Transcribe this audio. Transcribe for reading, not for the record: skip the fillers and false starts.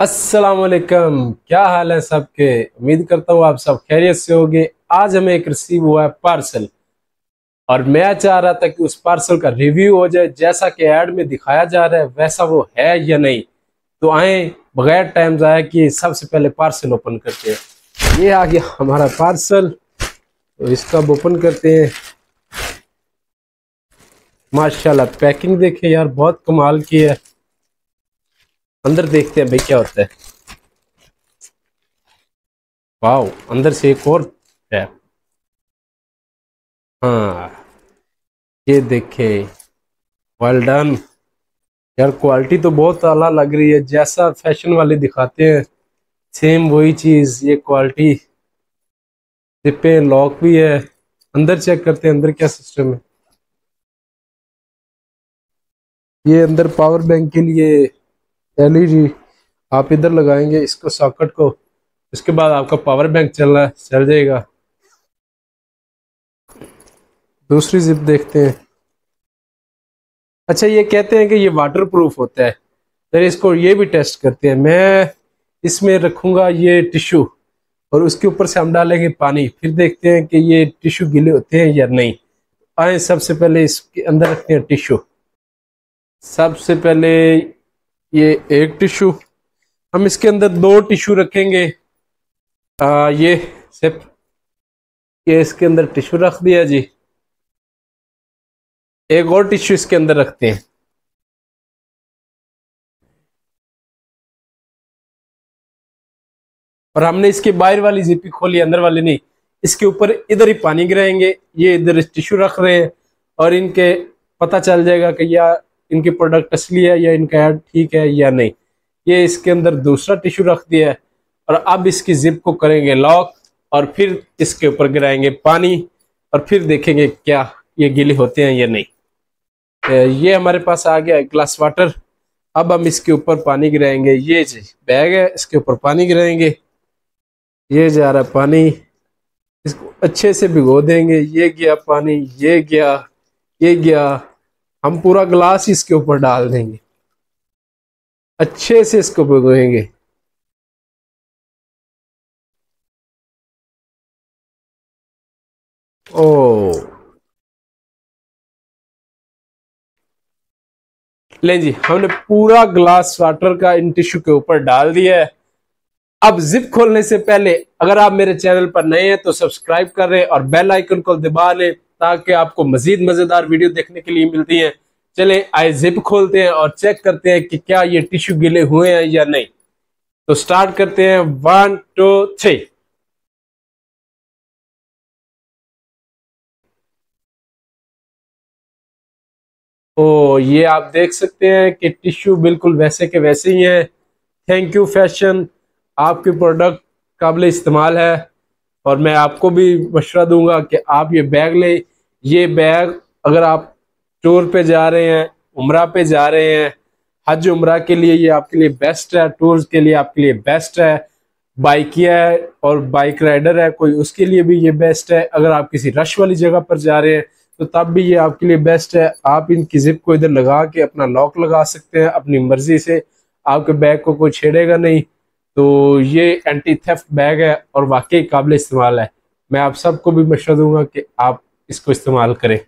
अस्सलाम वालेकुम। क्या हाल है सबके। उम्मीद करता हूँ आप सब खैरियत से होंगे। आज हमें एक रिसीव हुआ है पार्सल और मैं चाह रहा था कि उस पार्सल का रिव्यू हो जाए, जैसा कि ऐड में दिखाया जा रहा है वैसा वो है या नहीं। तो आए बगैर टाइम जाया कि सबसे पहले पार्सल ओपन करते हैं। ये आ गया हमारा पार्सल, तो इसका ओपन करते हैं। माशाल्लाह पैकिंग देखे यार, बहुत कमाल की है। अंदर देखते हैं भाई क्या होता है। वाह, अंदर से एक और है। हाँ, ये देखे, वेल डन। यार क्वालिटी तो बहुत आला लग रही है, जैसा फैशन वाले दिखाते हैं सेम वही चीज। ये क्वालिटी पे लॉक भी है। अंदर चेक करते हैं अंदर क्या सिस्टम है। ये अंदर पावर बैंक के लिए एलईडी आप इधर लगाएंगे इसको सॉकेट को, उसके बाद आपका पावर बैंक चल जाएगा। दूसरी जिप देखते हैं। अच्छा, ये कहते हैं कि ये वाटर प्रूफ होता है। फिर इसको ये भी टेस्ट करते हैं। मैं इसमें रखूंगा ये टिश्यू और उसके ऊपर से हम डालेंगे पानी, फिर देखते हैं कि ये टिश्यू गीले होते हैं या नहीं। आए सबसे पहले इसके अंदर रखते हैं टिश्यू। सबसे पहले ये एक टिश्यू, हम इसके अंदर दो टिश्यू रखेंगे। ये सिर्फ ये इसके अंदर टिश्यू रख दिया जी। एक और टिश्यू इसके अंदर रखते हैं। और हमने इसके बाहर वाली जिप खोली, अंदर वाली नहीं। इसके ऊपर इधर ही पानी गिराएंगे। ये इधर टिश्यू रख रहे हैं और इनके पता चल जाएगा कि या इनके प्रोडक्ट असली है या इनका ऐड ठीक है या नहीं। ये इसके अंदर दूसरा टिश्यू रख दिया है और अब इसकी जिप को करेंगे लॉक और फिर इसके ऊपर गिराएंगे पानी और फिर देखेंगे क्या ये गीले होते हैं या नहीं। ये हमारे पास आ गया एक ग्लास वाटर। अब हम इसके ऊपर पानी गिराएंगे। ये जी बैग है, इसके ऊपर पानी गिराएंगे। ये जा रहा है पानी, इसको अच्छे से भिगो देंगे। ये गया पानी, ये गया, ये गया। हम पूरा ग्लास इसके ऊपर डाल देंगे, अच्छे से इसको भिगोएंगे। ओ ले जी, हमने पूरा ग्लास वाटर का इन टिश्यू के ऊपर डाल दिया है। अब जिप खोलने से पहले अगर आप मेरे चैनल पर नए हैं तो सब्सक्राइब कर रहे और बेल आइकन को दबा लें ताकि आपको मजीद मजेदार वीडियो देखने के लिए मिलती हैं। चले आए जिप खोलते हैं और चेक करते हैं कि क्या ये टिश्यू गीले हुए हैं या नहीं। तो स्टार्ट करते हैं, 1 2 3। ओ ये आप देख सकते हैं कि टिश्यू बिल्कुल वैसे के वैसे ही हैं। थैंक यू फैशन, आपके प्रोडक्ट काबिल इस्तेमाल है और मैं आपको भी मशवरा दूंगा कि आप ये बैग लें। ये बैग अगर आप टूर पे जा रहे हैं, उम्रा पे जा रहे हैं, हज उम्रा के लिए ये आपके लिए बेस्ट है। टूर्स के लिए आपके लिए बेस्ट है। बाइकिया है और बाइक राइडर है कोई, उसके लिए भी ये बेस्ट है। अगर आप किसी रश वाली जगह पर जा रहे हैं तो तब भी ये आपके लिए बेस्ट है। आप इनकी जिप को इधर लगा के अपना लॉक लगा सकते हैं अपनी मर्जी से, आपके बैग को कोई छेड़ेगा नहीं। तो ये एंटी थेफ्ट बैग है और वाकई काबिल इस्तेमाल है। मैं आप सबको भी मशवरा दूंगा कि आप इसको इस्तेमाल करें।